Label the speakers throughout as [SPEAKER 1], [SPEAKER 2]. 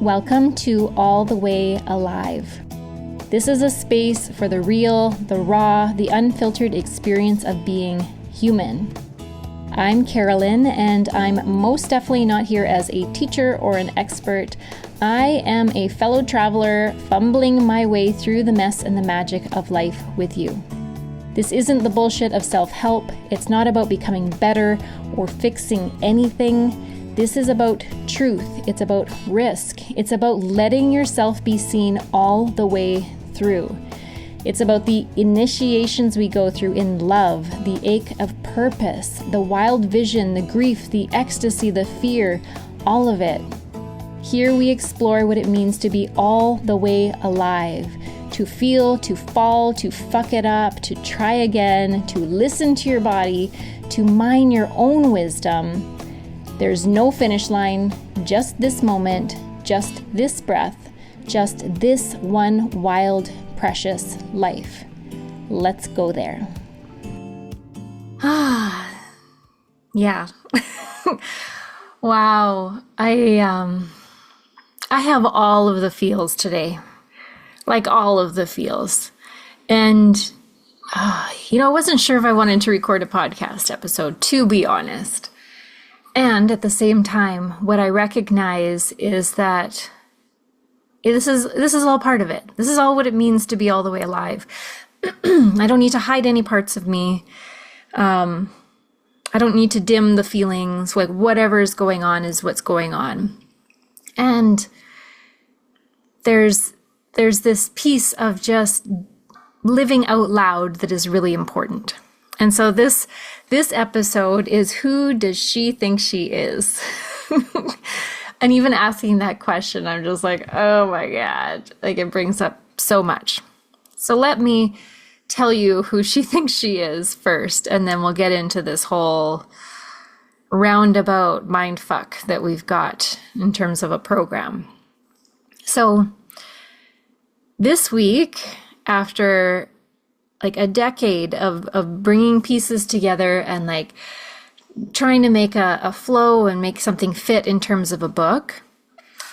[SPEAKER 1] Welcome to All the Way Alive. This is a space for the real, the raw, the unfiltered experience of being human. I'm Carolyn, and I'm most definitely not here as a teacher or an expert. I am a fellow traveler fumbling my way through the mess and the magic of life with you. This isn't the bullshit of self-help. It's not about becoming better or fixing anything. This is about truth. It's about risk. It's about letting yourself be seen all the way through. It's about the initiations we go through in love, the ache of purpose, the wild vision, the grief, the ecstasy, the fear, all of it. Here we explore what it means to be all the way alive, to feel, to fall, to fuck it up, to try again, to listen to your body, to mine your own wisdom. There's no finish line, just this moment, just this breath, just this one wild, precious life. Let's go there. Yeah. Wow. I have all of the feels today. Like all of the feels. And, I wasn't sure if I wanted to record a podcast episode, to be honest. And at the same time, what I recognize is that this is all part of it. This is all what it means to be all the way alive. I don't need to hide any parts of me. I don't need to dim the feelings. Like whatever is going on is what's going on. And there's this piece of just living out loud that is really important. And so this episode is, who does she think she is? And even asking that question, I'm just like, oh my God, like it brings up so much. So let me tell you who she thinks she is first, and then we'll get into this whole roundabout mindfuck that we've got in terms of a program. So this week, after like a decade of bringing pieces together and like trying to make a flow and make something fit in terms of a book,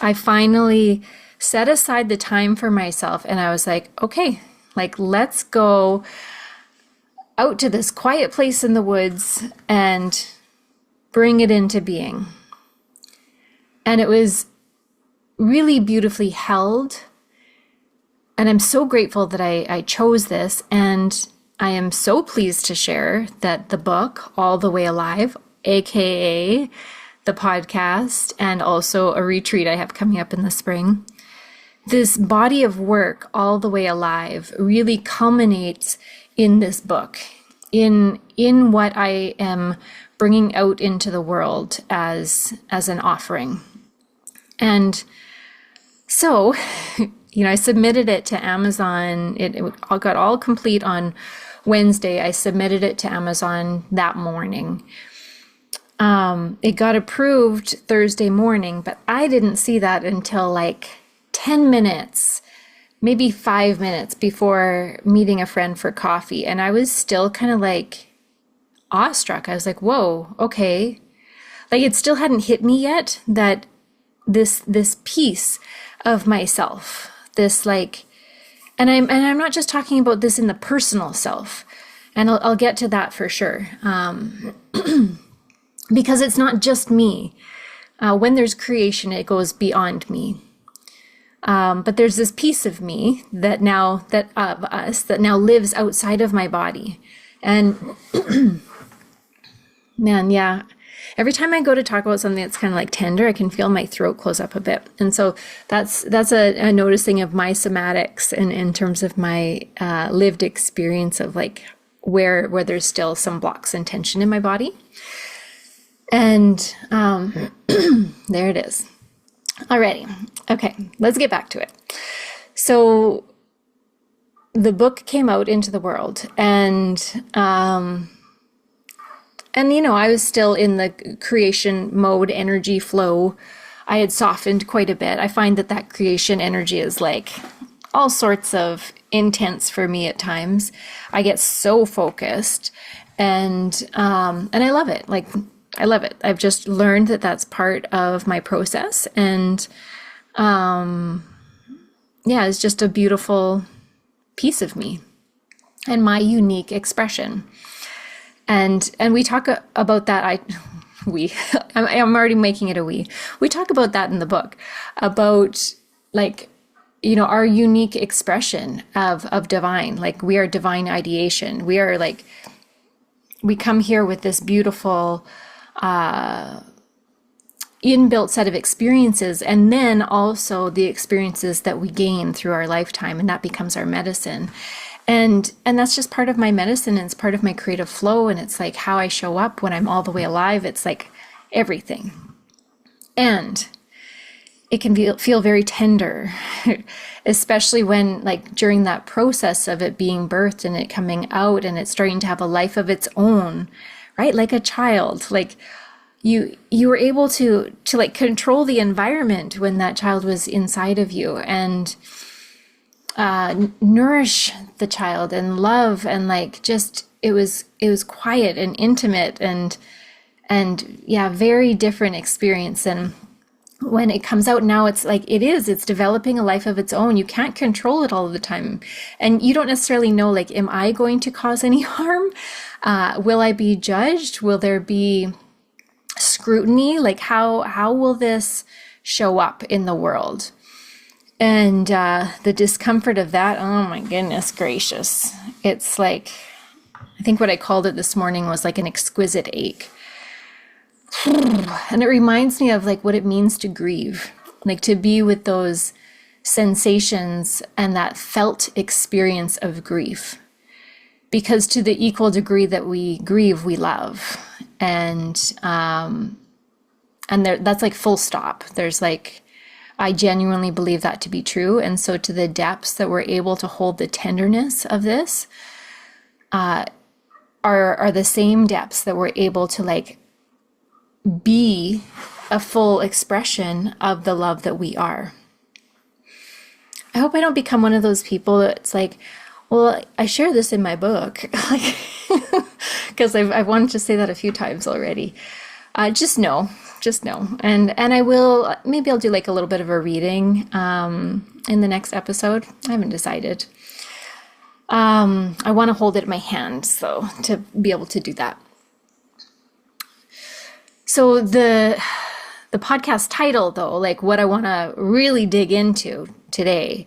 [SPEAKER 1] I finally set aside the time for myself, and I was like, okay, like let's go out to this quiet place in the woods and bring it into being. And it was really beautifully held. And I'm so grateful that I chose this, and I am so pleased to share that the book, All the Way Alive, aka the podcast, and also a retreat I have coming up in the spring, this body of work, All the Way Alive, really culminates in this book, in what I am bringing out into the world as an offering. And so I submitted it to Amazon. It all got all complete on Wednesday. I submitted it to Amazon that morning. It got approved Thursday morning, but I didn't see that until like 10 minutes, maybe 5 minutes before meeting a friend for coffee. And I was still kind of like awestruck. I was like, whoa, okay. Like it still hadn't hit me yet that this piece of myself, this like, and I'm not just talking about this in the personal self, and I'll get to that for sure, because it's not just me. When there's creation, it goes beyond me. But there's this piece of me that now lives outside of my body, and man, yeah. Every time I go to talk about something that's kind of like tender, I can feel my throat close up a bit. And so that's a noticing of my somatics and in terms of my lived experience of like where there's still some blocks and tension in my body. And there it is. Alrighty. Okay, let's get back to it. So the book came out into the world, and I was still in the creation mode, energy flow. I had softened quite a bit. I find that creation energy is like all sorts of intense for me at times. I get so focused, and I love it. Like I love it. I've just learned that that's part of my process, and Yeah, it's just a beautiful piece of me and my unique expression. And we talk about that. I'm already making it a we. We talk about that in the book, about like, our unique expression of divine. Like, we are divine ideation. We are like, we come here with this beautiful inbuilt set of experiences, and then also the experiences that we gain through our lifetime, and that becomes our medicine. And that's just part of my medicine, and it's part of my creative flow, and it's like how I show up when I'm all the way alive. It's like everything. And it can feel very tender, especially when, like, during that process of it being birthed and it coming out and it's starting to have a life of its own, right? Like a child, like you were able to like control the environment when that child was inside of you, and nourish the child and love, and like just it was quiet and intimate, and yeah, very different experience. And when it comes out now, it's like it's developing a life of its own. You can't control it all the time, and you don't necessarily know, like, am I going to cause any harm? Will I be judged? Will there be scrutiny? Like, how will this show up in the world? And the discomfort of that, oh my goodness gracious. It's like, I think what I called it this morning was like an exquisite ache. And it reminds me of like what it means to grieve, like to be with those sensations and that felt experience of grief. Because to the equal degree that we grieve, we love. And that's like full stop. There's like, I genuinely believe that to be true. And so to the depths that we're able to hold the tenderness of this are the same depths that we're able to like be a full expression of the love that we are. I hope I don't become one of those people that's like, well, I share this in my book, like, because I've wanted to say that a few times already. Just know. And I will, maybe I'll do like a little bit of a reading in the next episode. I haven't decided. I want to hold it in my hand, so to be able to do that. So the podcast title, though, like what I want to really dig into today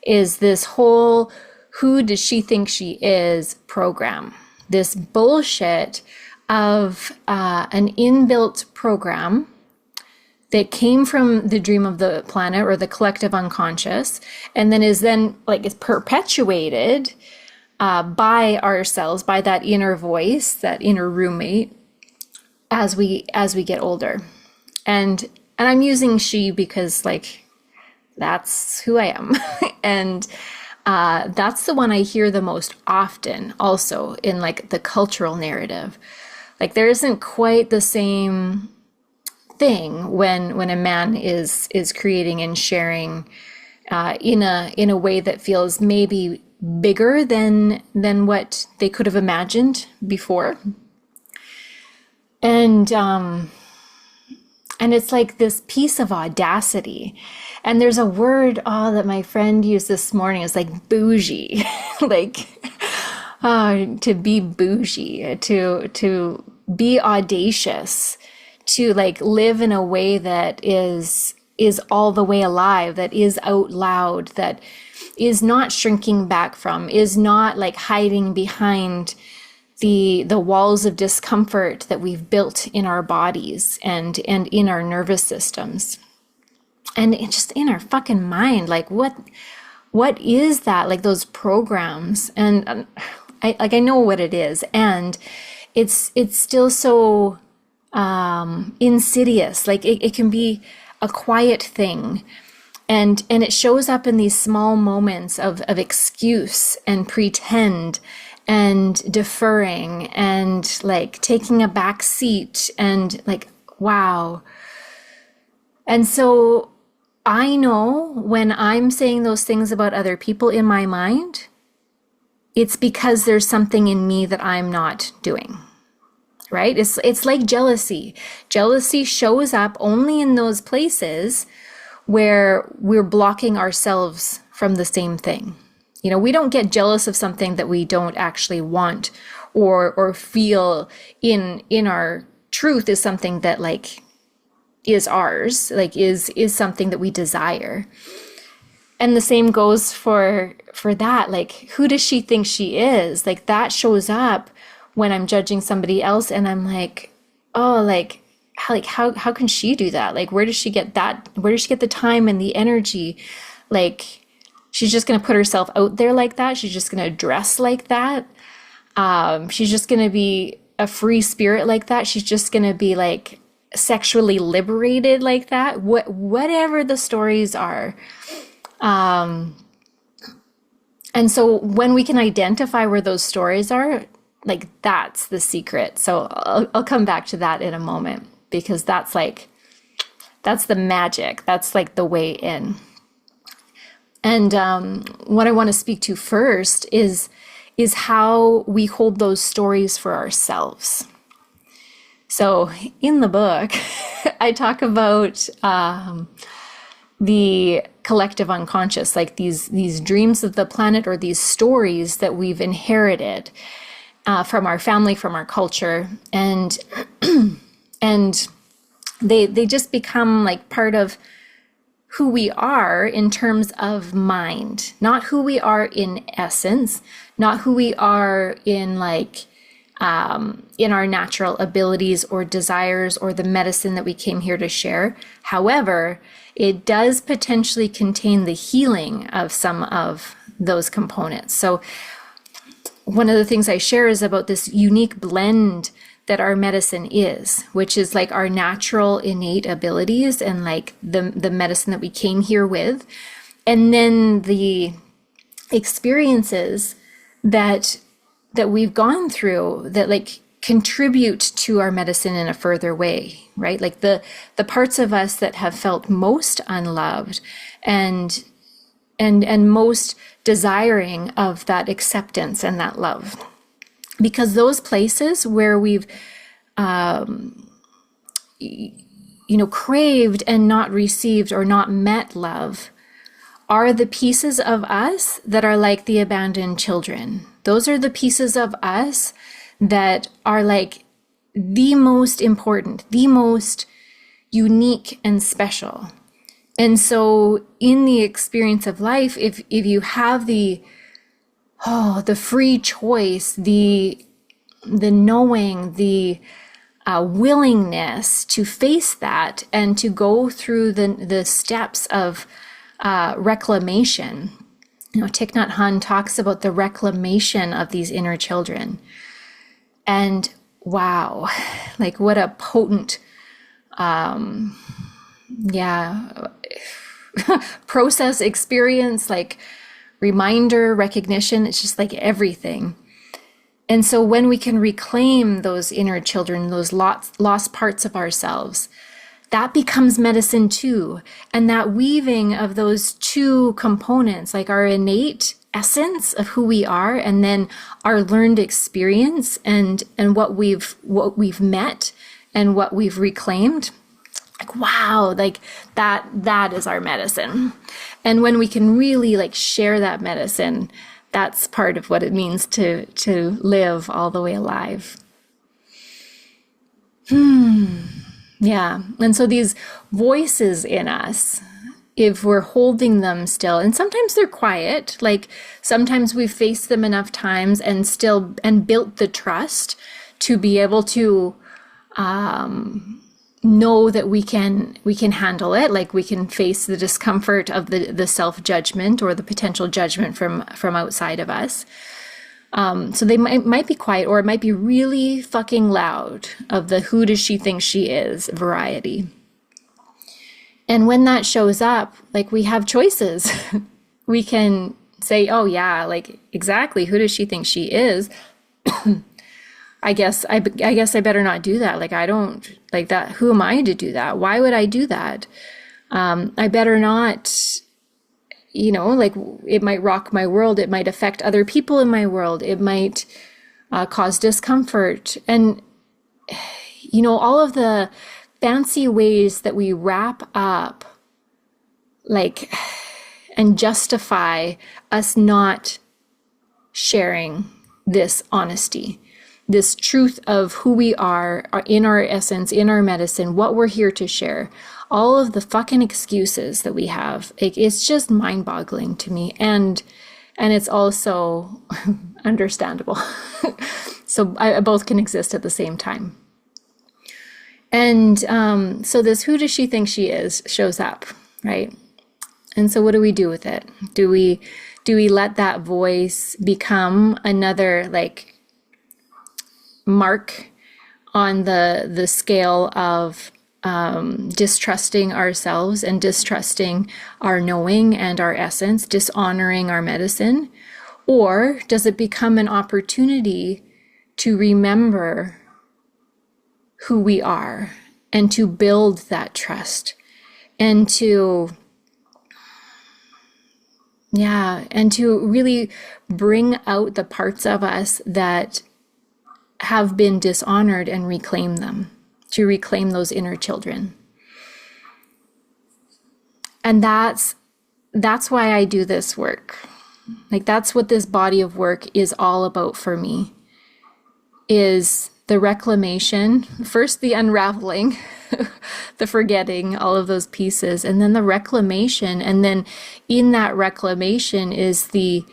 [SPEAKER 1] is this whole "who does she think she is" program. This bullshit of an inbuilt program that came from the dream of the planet or the collective unconscious, and then is perpetuated by ourselves, by that inner voice, that inner roommate, as we get older. And I'm using she because like that's who I am. And that's the one I hear the most often also in like the cultural narrative. Like there isn't quite the same thing when a man is creating and sharing in a way that feels maybe bigger than what they could have imagined before. And it's like this piece of audacity. And there's a word that my friend used this morning. It's like bougie, like to be bougie, to be audacious, to like live in a way that is all the way alive, that is out loud, that is not shrinking back from, is not like hiding behind the walls of discomfort that we've built in our bodies and in our nervous systems. And it's just in our fucking mind, like what is that? Like those programs, and I know what it is, and it's still so insidious. Like it can be a quiet thing, and it shows up in these small moments of excuse and pretend and deferring and like taking a back seat and like, wow. And so I know when I'm saying those things about other people in my mind, it's because there's something in me that I'm not doing, right? It's like jealousy. Jealousy shows up only in those places where we're blocking ourselves from the same thing. You know, we don't get jealous of something that we don't actually want or feel in our truth is something that like is ours, like is something that we desire. And the same goes for that. Like, who does she think she is? Like, that shows up when I'm judging somebody else and I'm like, oh, like how can she do that? Like, where does she get that? Where does she get the time and the energy? Like, she's just going to put herself out there like that. She's just going to dress like that. She's just going to be a free spirit like that. She's just going to be like sexually liberated like that. Whatever the stories are. And so when we can identify where those stories are, like, that's the secret. So I'll come back to that in a moment, because that's the magic. That's like the way in. And what I want to speak to first is how we hold those stories for ourselves. So in the book, I talk about the collective unconscious, like these dreams of the planet, or these stories that we've inherited from our family, from our culture, and and they just become like part of who we are in terms of mind, not who we are in essence, not who we are in like in our natural abilities or desires or the medicine that we came here to share. However, it does potentially contain the healing of some of those components. So one of the things I share is about this unique blend that our medicine is, which is like our natural innate abilities and like the medicine that we came here with, and then the experiences that we've gone through that like contribute to our medicine in a further way, right? Like the parts of us that have felt most unloved and most desiring of that acceptance and that love. Because those places where we've, craved and not received or not met love are the pieces of us that are like the abandoned children. Those are the pieces of us that are like the most important, the most unique and special. And so in the experience of life, if you have the free choice, the knowing, the willingness to face that and to go through the steps of reclamation. You know, Thich Nhat Hanh talks about the reclamation of these inner children. And wow, like what a potent, process, experience, like reminder, recognition. It's just like everything. And so when we can reclaim those inner children, those lost parts of ourselves, that becomes medicine too. And that weaving of those two components, like our innate essence of who we are, and then our learned experience and what we've met and what we've reclaimed, like, wow, like that is our medicine. And when we can really like share that medicine, that's part of what it means to live all the way alive. Yeah. And so these voices in us, if we're holding them still, and sometimes they're quiet, like sometimes we've faced them enough times and built the trust to be able to know that we can handle it, like we can face the discomfort of the self-judgment or the potential judgment from outside of us. So they might be quiet, or it might be really fucking loud, of the who does she think she is variety. And when that shows up, like, we have choices. We can say, oh yeah, like, exactly, who does she think she is? I guess I better not do that. Like, I don't like that. Who am I to do that? Why would I do that? I better not, like, it might rock my world. It might affect other people in my world. It might cause discomfort. And, all of the fancy ways that we wrap up like, and justify us not sharing this honesty, this truth of who we are in our essence, in our medicine, what we're here to share, all of the fucking excuses that we have. It's just mind-boggling to me. And it's also understandable. So both can exist at the same time. And so this who does she think she is shows up, right? And so what do we do with it? Do we let that voice become another like mark on the scale of distrusting ourselves and distrusting our knowing and our essence, dishonoring our medicine? Or does it become an opportunity to remember who we are and to build that trust and to really bring out the parts of us that have been dishonored and reclaim them, to reclaim those inner children. And that's why I do this work. Like, that's what this body of work is all about for me, is the reclamation, first the unraveling, the forgetting, all of those pieces, and then the reclamation. And then in that reclamation is the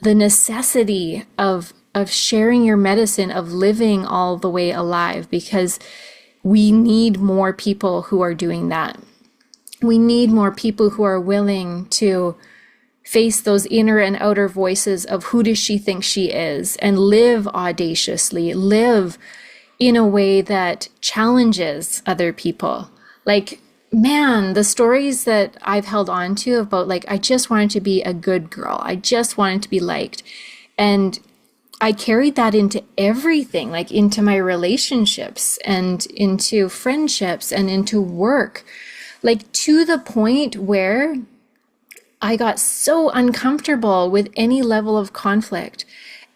[SPEAKER 1] necessity of sharing your medicine, of living all the way alive, because we need more people who are doing that. We need more people who are willing to face those inner and outer voices of who does she think she is, and live audaciously, live in a way that challenges other people. Like, man, the stories that I've held on to about, like, I just wanted to be a good girl. I just wanted to be liked. And I carried that into everything, like into my relationships and into friendships and into work, like to the point where I got so uncomfortable with any level of conflict.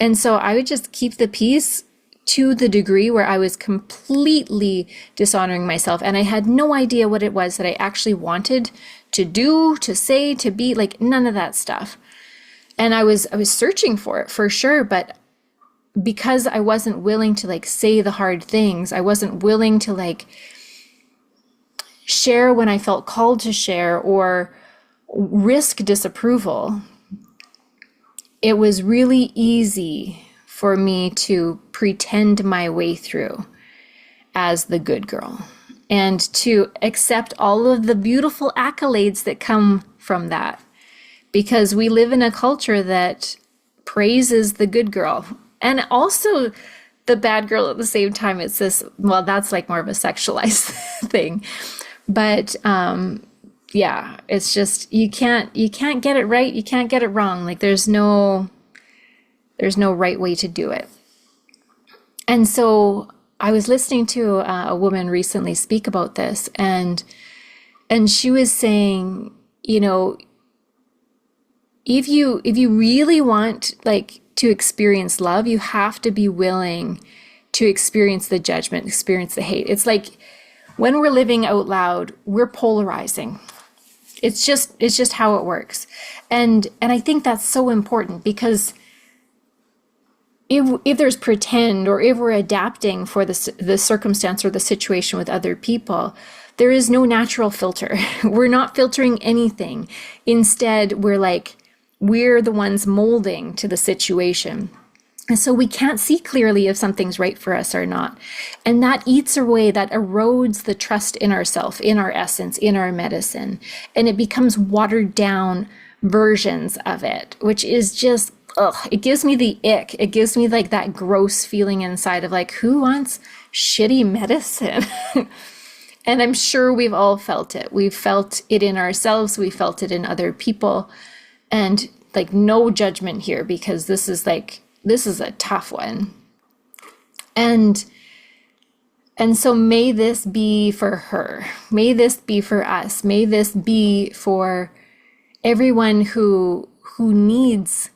[SPEAKER 1] And so I would just keep the peace to the degree where I was completely dishonoring myself. And I had no idea what it was that I actually wanted to do, to say, to be, like none of that stuff. And I was searching for it for sure. But because I wasn't willing to like say the hard things, I wasn't willing to like share when I felt called to share or risk disapproval, it was really easy for me to pretend my way through as the good girl and to accept all of the beautiful accolades that come from that, because we live in a culture that praises the good girl and also the bad girl at the same time. It's this, well, that's like more of a sexualized thing, but yeah, it's just, you can't get it right. You can't get it wrong. Like there's no right way to do it. And so I was listening to a woman recently speak about this, and she was saying, you know, if you really want like to experience love, you have to be willing to experience the judgment, experience the hate. It's like when we're living out loud, we're polarizing. It's just how it works. And I think that's so important, because if there's pretend, or if we're adapting for the circumstance or the situation with other people, there is no natural filter. We're not filtering anything. Instead, we're the ones molding to the situation. And so we can't see clearly if something's right for us or not. And that eats away, that erodes the trust in ourself, in our essence, in our medicine. And it becomes watered down versions of it, which is just, it gives me the ick. It gives me like that gross feeling inside of like, who wants shitty medicine? And I'm sure we've all felt it. We've felt it in ourselves. We felt it in other people. And like, no judgment here, because this is a tough one. And so may this be for her. May this be for us. May this be for everyone who needs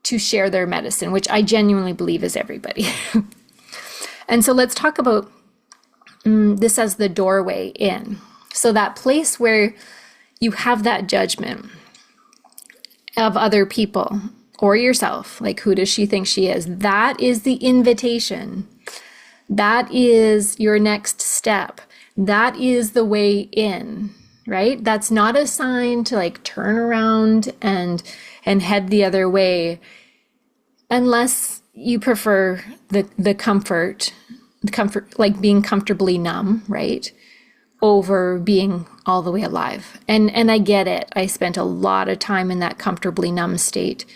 [SPEAKER 1] to share their medicine, which I genuinely believe is everybody. And so let's talk about this as the doorway in. So that place where you have that judgment of other people or yourself, like, who does she think she is? That is the invitation. That is your next step. That is the way in, right? That's not a sign to like turn around and head the other way, unless you prefer the comfort, like being comfortably numb, right? Over being all the way alive. And I get it. I spent a lot of time in that comfortably numb state.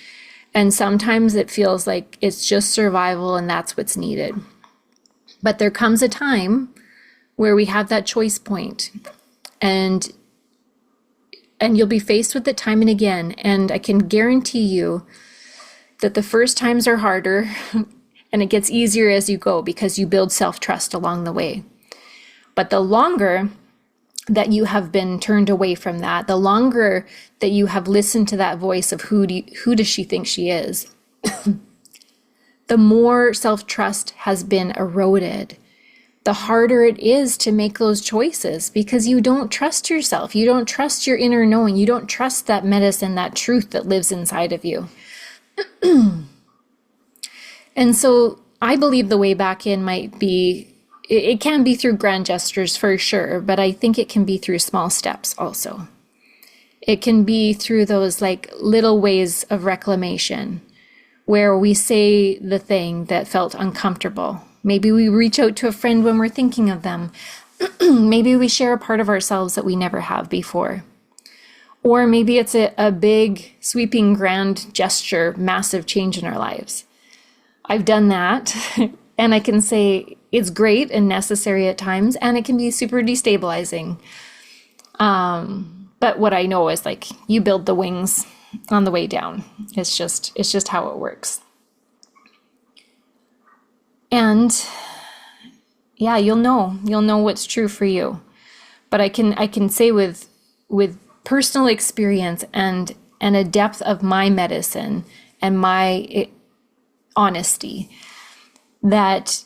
[SPEAKER 1] And sometimes it feels like it's just survival and that's what's needed. But there comes a time where we have that choice point, and you'll be faced with it time and again. And I can guarantee you that the first times are harder and it gets easier as you go because you build self-trust along the way. But the longer that you have been turned away from that, the longer that you have listened to that voice of who does she think she is, the more self-trust has been eroded. The harder it is to make those choices because you don't trust yourself. You don't trust your inner knowing. You don't trust that medicine, that truth that lives inside of you. And so I believe the way back in might be, it can be through grand gestures for sure, but I think it can be through small steps also. It can be through those like little ways of reclamation where we say the thing that felt uncomfortable. Maybe we reach out to a friend when we're thinking of them. Maybe we share a part of ourselves that we never have before. Or maybe it's a big, sweeping, grand gesture, massive change in our lives. I've done that, and I can say it's great and necessary at times, and it can be super destabilizing. But what I know is like you build the wings on the way down. It's just how it works. And yeah, you'll know what's true for you. But I can say with personal experience and a depth of my medicine and my honesty that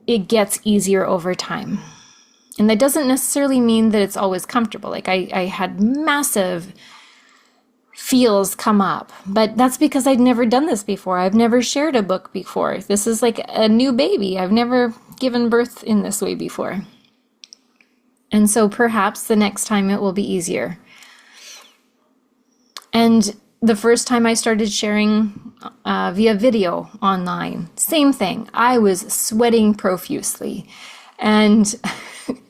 [SPEAKER 1] it gets easier over time. And that doesn't necessarily mean that it's always comfortable. Like I had massive feels come up, but that's because I'd never done this before. I've never shared a book before. This is like a new baby. I've never given birth in this way before. And so perhaps the next time it will be easier. And the first time I started sharing via video online, same thing. I was sweating profusely and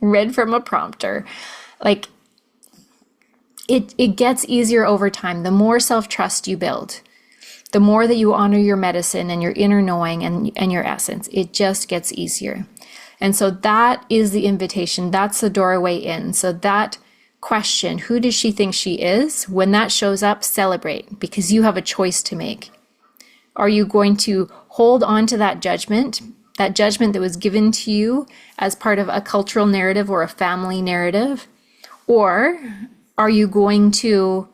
[SPEAKER 1] read from a prompter. Like it gets easier over time. The more self-trust you build, the more that you honor your medicine and your inner knowing and your essence, it just gets easier. And so that is the invitation. That's the doorway in. So that question, who does she think she is? When that shows up, celebrate, because you have a choice to make. Are you going to hold on to that judgment that was given to you as part of a cultural narrative or a family narrative? Or are you going to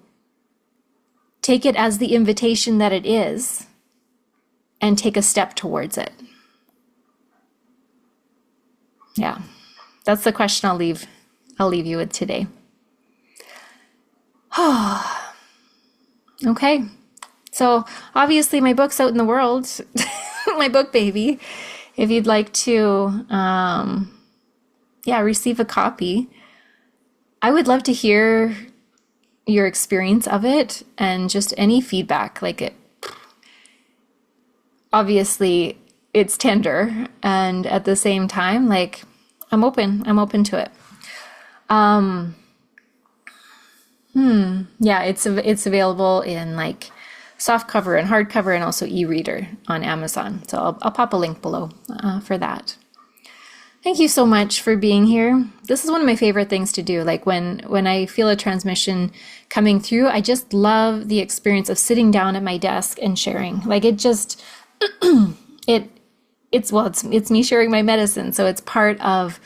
[SPEAKER 1] take it as the invitation that it is and take a step towards it? Yeah, that's the question I'll leave you with today. Okay, so obviously my book's out in the world, my book baby. If you'd like to, receive a copy, I would love to hear your experience of it and just any feedback. Obviously it's tender, and at the same time, like I'm open to it. It's available in like softcover and hardcover and also e-reader on Amazon. So I'll pop a link below for that. Thank you so much for being here. This is one of my favorite things to do. Like when I feel a transmission coming through, I just love the experience of sitting down at my desk and sharing. Like it just, it's me sharing my medicine. So it's part of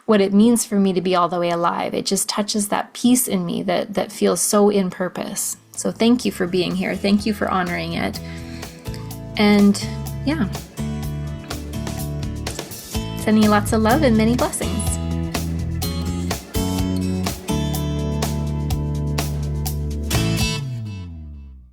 [SPEAKER 1] what it means for me to be all the way alive. It just touches that piece in me that feels so in purpose. So thank you for being here. Thank you for honoring it. And yeah, sending you lots of love and many blessings.